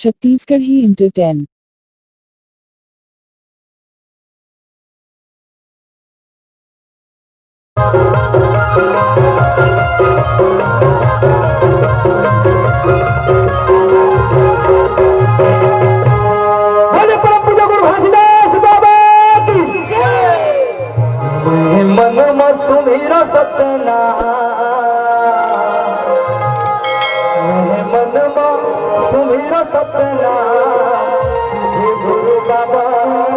छत्तीसगढ़ ही inter 10। बोले परम पूज्य गुरु घासीदास बाबा की मन में सुमिरो सतना मन में सुमिरो सतना हे गुरु बाबा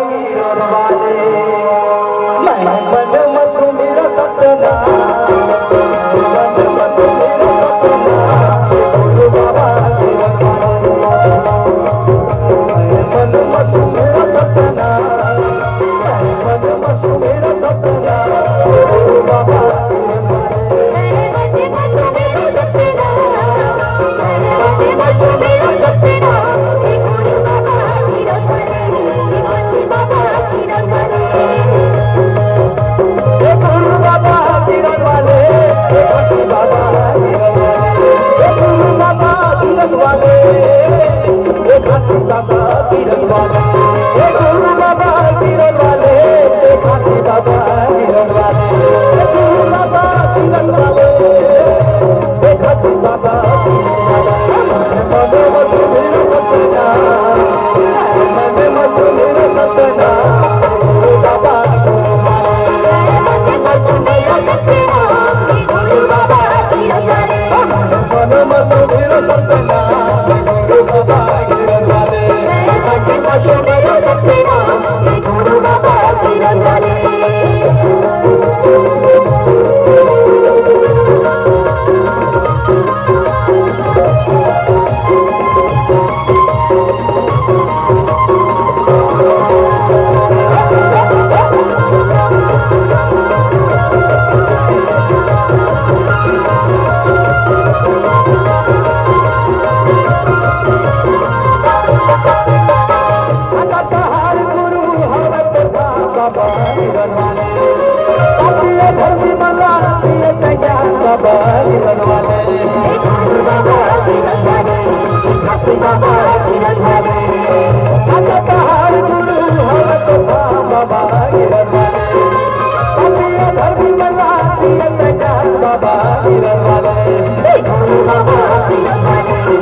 गिरर वाले मैं मन में सुमिरो सतना मन में सुमिरो सतना हे गुरु बाबा गिरर मन मसु मेरा सपना मन मसु मेरा सपना गुरु बाबा गुरु बाबा गिरन वाले हसी बाबा गिरन वाले गुरु बाबा गिरन वाले हसी बाबा गिरन वाले गुरु बाबा गिरन वाले हसी बाबा गिरन वाले गुरु बाबा गिरन वाले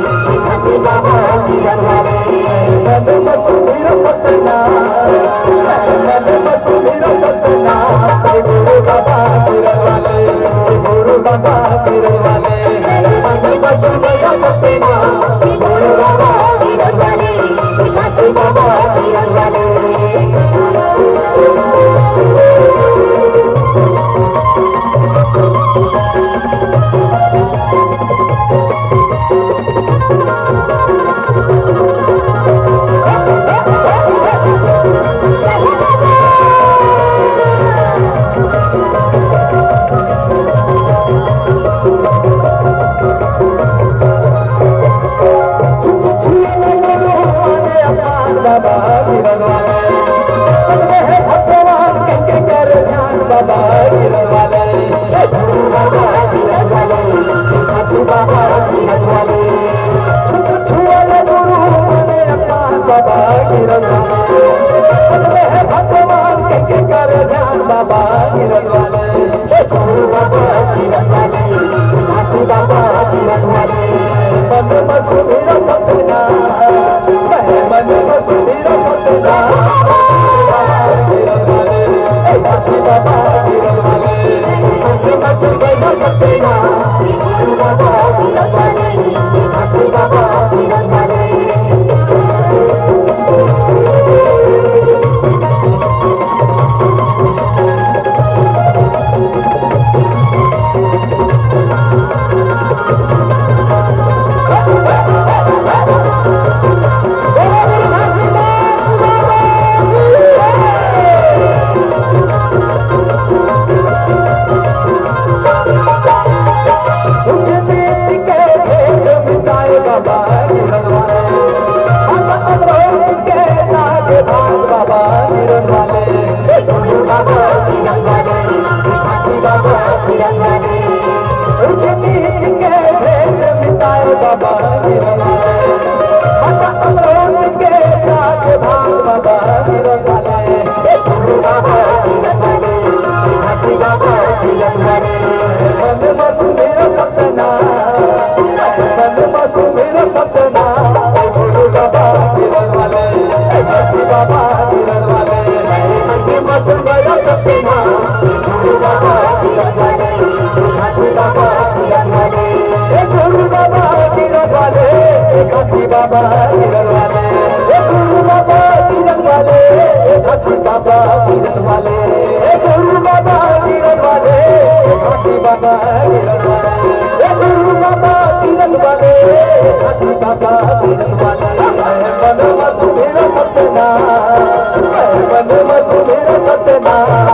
हसी बाबा मन मसु मेरा सपना मन मसु मेरा सपना गुरु बाबा मन मसु मेरा सपना गुरु बाबा गिरन वाले मसु मेरा सपना गुरु बाबा गिरन वाले बाबा गिरन वाले, गुरु बाबा गिरन वाले, हंसी बाबा गिरन वाले, गुरु बाबा गिरन वाले, हंसी बाबा गिरन वाले, गुरु बाबा गिरन वाले, हंसी बाबा गिरन वाले। मन मसुमेरा सतना, मन मसुमेरा सतना।